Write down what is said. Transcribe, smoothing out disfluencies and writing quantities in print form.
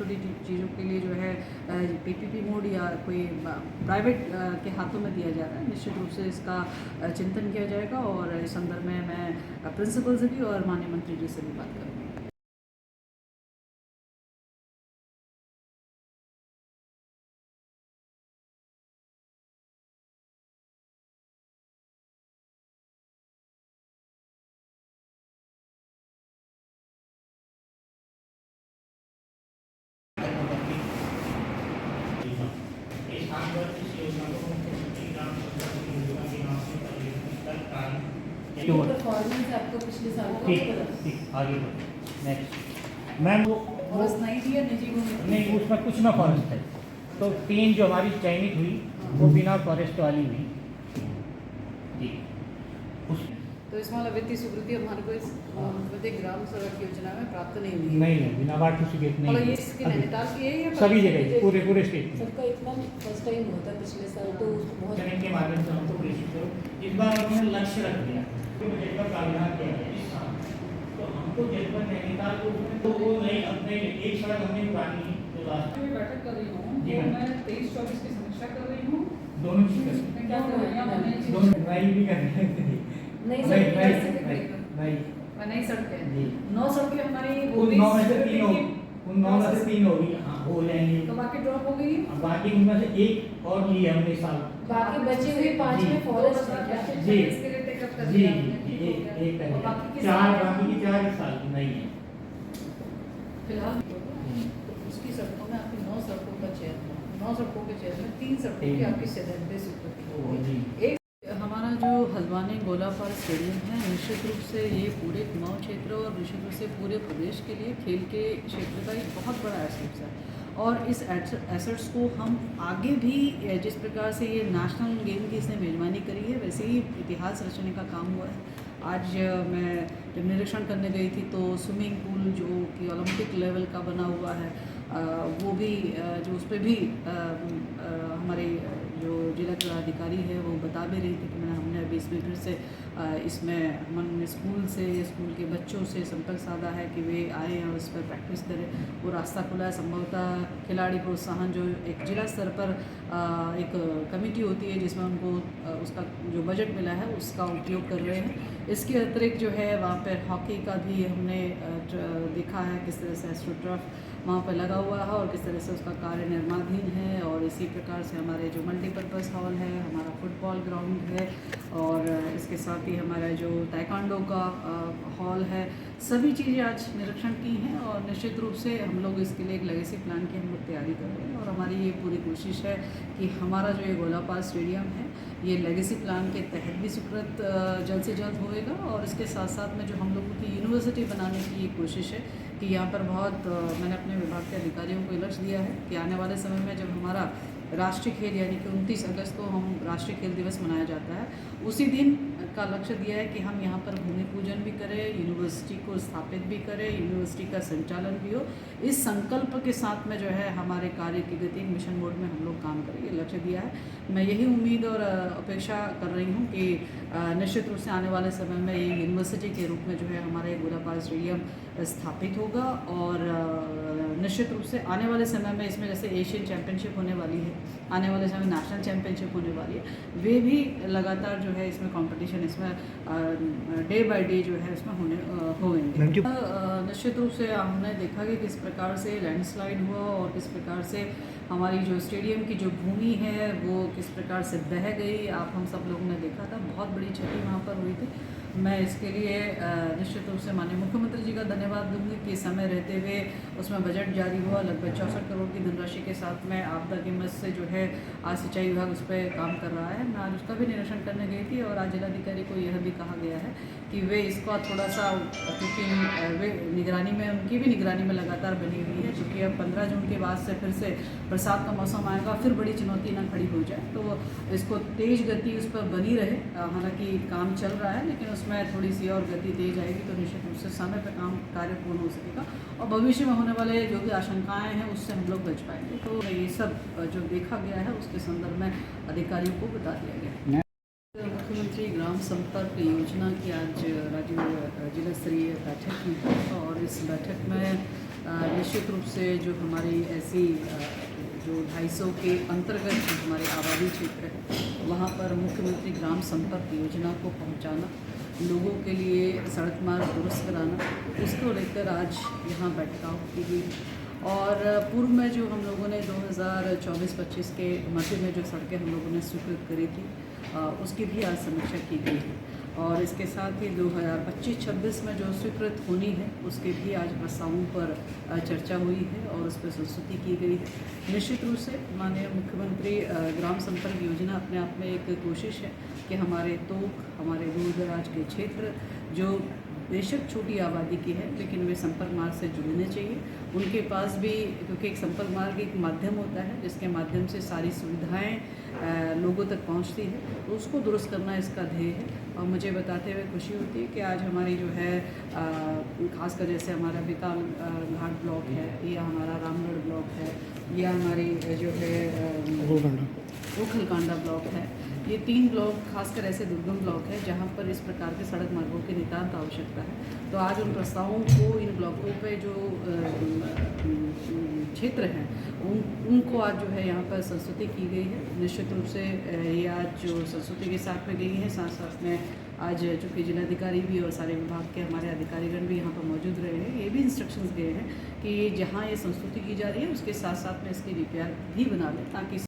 छोटी चीज़ों के लिए जो है पीपीपी मोड या कोई प्राइवेट के हाथों में दिया जा रहा है। निश्चित रूप से इसका चिंतन किया जाएगा और इस संदर्भ में मैं प्रिंसिपल से भी और माननीय मंत्री जी से भी बात करूँगी। परफॉर्मेंस आपको पिछले साल का ठीक आगे नेक्स्ट मैम वो नहीं दिया निजी को नहीं, उसमें कुछ ना फॉरेस्ट है। तो 3 जो हमारी चयनित हुई वो बिना फॉरेस्ट वाली हुई जी। तो इसमें वाला वित्तीय स्वीकृति हमारे को इस मुख्यमंत्री ग्राम सड़क योजना में प्राप्त नहीं हुई। नहीं बिना वार्षिक नहीं, ये इसके नैनीताल की है या सभी जगह पूरे स्टेट में सबका इतना फर्स्ट टाइम होता है। पिछले साल तो बहुत के माध्यम से हमको प्रेषित करो। इस बार उन्होंने लक्ष्य रख दिया बजट का प्रावधान किया है इस साल। तो हमको जनपद नैनीताल को तो वो नहीं अपने एक सड़क हमने पुरानी तो लास्ट में बैठक कर रही हूँ जी मैं 23-24 की समीक्षा कर रही हूँ। दोनों चीज मैं क्या कर रही हूँ दोनों ड्राइव भी कर रहे हैं नई नहीं मैं नई सड़कें जी 9 सड़कें हमारी उन 9 में से 3 होगी, उन 9 में से 3 होगी। हाँ हो जाएंगी। तो बाकी ड्रॉप हो गई। बाकी उनमें से एक और ली हमने साल बाकी बचे हुए 5 में फॉरेस्ट है क्या? जी इसके लिए टेकअप कर जी दिया एक और बाकी की 4 बाकी की 4 साल की नहीं है फिलहाल उसकी सड़कों में आपकी 9 सड़कों का चयन 9 सड़कों के चयन में 3 सड़कों की आपकी सैद्धांतिक स्वीकृति होगी। एक हमारा जो हल्द्वानी गोलापार स्टेडियम है निश्चित रूप से ये पूरे कुमाऊं क्षेत्र और निश्चित रूप से पूरे प्रदेश के लिए खेल के क्षेत्र का एक बहुत बड़ा एसेट्स है और इस एसेट्स को हम आगे भी जिस प्रकार से ये नेशनल गेम की इसने मेजबानी करी है वैसे ही इतिहास रचने का काम हुआ है। आज मैं जब निरीक्षण करने गई थी तो स्विमिंग पूल जो कि ओलंपिक लेवल का बना हुआ है वो भी जो उस पर भी हमारे जो जिला अधिकारी है वो बता भी रही थी कि हमने अभी इसमें फिर से इसमें हमने स्कूल के बच्चों से संपर्क साधा है कि वे आए और इस पर प्रैक्टिस करें। वो रास्ता खुला है। संभवतः खिलाड़ी प्रोत्साहन जो एक जिला स्तर पर एक कमेटी होती है जिसमें उनको उसका जो बजट मिला है उसका उपयोग कर रहे हैं। इसके अतिरिक्त जो है वहाँ पर हॉकी का भी हमने देखा है किस तरह से एस्ट्रोटर्फ वहाँ पर लगा हुआ है और किस तरह से उसका कार्य निर्माणाधीन है और इसी प्रकार से हमारे जो मल्टीपर्पज़ हॉल है हमारा फुटबॉल ग्राउंड है और इसके साथ ही हमारा जो ताइक्वांडो का हॉल है सभी चीज़ें आज निरीक्षण की हैं और निश्चित रूप से हम लोग इसके लिए एक लेगेसी प्लान की हम लोग तैयारी कर रहे हैं और हमारी ये पूरी कोशिश है कि हमारा जो ये गोलापार स्टेडियम है ये लेगेसी प्लान के तहत भी स्वीकृत जल्द से जल्द होएगा और इसके साथ साथ में जो हम लोगों की यूनिवर्सिटी बनाने की ये कोशिश है कि यहाँ पर बहुत मैंने अपने विभाग के अधिकारियों को लक्ष्य दिया है कि आने वाले समय में जब हमारा राष्ट्रीय खेल यानी कि 29 अगस्त को हम राष्ट्रीय खेल दिवस मनाया जाता है उसी दिन का लक्ष्य दिया है कि हम यहाँ पर भूमि पूजन भी करें यूनिवर्सिटी को स्थापित भी करें यूनिवर्सिटी का संचालन भी हो। इस संकल्प के साथ में जो है हमारे कार्य की गति मिशन मोड में हम लोग काम करेंगे लक्ष्य दिया है। मैं यही उम्मीद और अपेक्षा कर रही हूँ कि निश्चित रूप से आने वाले समय में ये यूनिवर्सिटी के रूप में जो है हमारा गोलापार स्टेडियम स्थापित होगा और निश्चित रूप से आने वाले समय में इसमें जैसे एशियन चैम्पियनशिप होने वाली है आने वाले समय नेशनल चैम्पियनशिप होने वाली है वे भी लगातार जो है इसमें कंपटीशन इसमें डे बाय डे जो है इसमें होंगे। निश्चित रूप से हमने देखा कि किस प्रकार से लैंडस्लाइड हुआ और किस प्रकार से हमारी जो स्टेडियम की जो भूमि है वो किस प्रकार से बह गई आप हम सब लोगों ने देखा था। बहुत बड़ी क्षति वहाँ पर हुई थी। मैं इसके लिए निश्चित रूप से माननीय मुख्यमंत्री जी का धन्यवाद दूंगी कि समय रहते हुए उसमें बजट जारी हुआ लगभग 64 करोड़ की धनराशि के साथ में आपदा की मदद से जो है आज सिंचाई विभाग उस पर काम कर रहा है। मैं आज उसका भी निरीक्षण करने गई थी और आज जिलाधिकारी को यह भी कहा गया है कि वे इसका थोड़ा सा क्योंकि वे निगरानी में उनकी भी निगरानी में लगातार बनी हुई है क्योंकि अब 15 जून के बाद से फिर से बरसात का मौसम आएगा फिर बड़ी चुनौती ना खड़ी हो जाए तो इसको तेज़ गति उस पर बनी रहे। हालांकि काम चल रहा है लेकिन उसमें थोड़ी सी और गति तेज आएगी तो निश्चित रूप से समय पर कार्य पूर्ण हो सकेगा और भविष्य में होने वाले जो भी आशंकाएं हैं उससे हम लोग बच पाएंगे। तो ये सब जो देखा गया है उसके संदर्भ में अधिकारियों को बता दिया गया। मुख्यमंत्री ग्राम संपर्क योजना की आज राज्य जिला स्तरीय बैठक की और इस बैठक में निश्चित रूप से जो हमारी ऐसी जो 250 के अंतर्गत जो हमारे आबादी क्षेत्र है वहाँ पर मुख्यमंत्री ग्राम संपर्क योजना को पहुँचाना, लोगों के लिए सड़क मार्ग दुरुस्त कराना, उसको लेकर आज यहाँ बैठकाव की गई। और पूर्व में जो हम लोगों ने 2024-25 के मध्य में जो सड़कें हम लोगों ने स्वीकृत करी थी उसकी भी आज समीक्षा की गई है। और इसके साथ ही 2025-26 में जो स्वीकृत होनी है उसके भी आज प्रस्तावों पर चर्चा हुई है और उस पर संस्तुति की गई है। निश्चित रूप से माननीय मुख्यमंत्री ग्राम संपर्क योजना अपने आप में एक कोशिश है कि हमारे तोक, हमारे दूर दराज के क्षेत्र जो बेशक छोटी आबादी की है लेकिन वे संपर्क मार्ग से जुड़ने चाहिए, उनके पास भी, क्योंकि एक संपर्क मार्ग एक माध्यम होता है जिसके माध्यम से सारी सुविधाएं लोगों तक पहुंचती है, तो उसको दुरुस्त करना इसका ध्येय है। और मुझे बताते हुए खुशी होती है कि आज हमारी जो है खासकर जैसे हमारा बेताल घाट ब्लॉक है या हमारा रामगढ़ ब्लॉक है या हमारी जो है ओखलकांडा ब्लॉक है, ये 3 ब्लॉक खासकर ऐसे दुर्गम ब्लॉक है जहाँ पर इस प्रकार के सड़क मार्गों की नितांत आवश्यकता है। तो आज उन प्रस्तावों को इन ब्लॉकों पे जो क्षेत्र हैं उनको आज जो है यहाँ पर संस्तुति की गई है। निश्चित रूप से ये आज जो संस्तुति के साथ में गई है, साथ साथ में आज चूँकि जिलाधिकारी भी और सारे विभाग के हमारे अधिकारीगण भी यहाँ पर मौजूद रहे हैं, ये भी इंस्ट्रक्शंस गए हैं कि जहाँ ये संस्तुति की जा रही है उसके साथ साथ में इसकी रिपेयर भी बना लें ताकि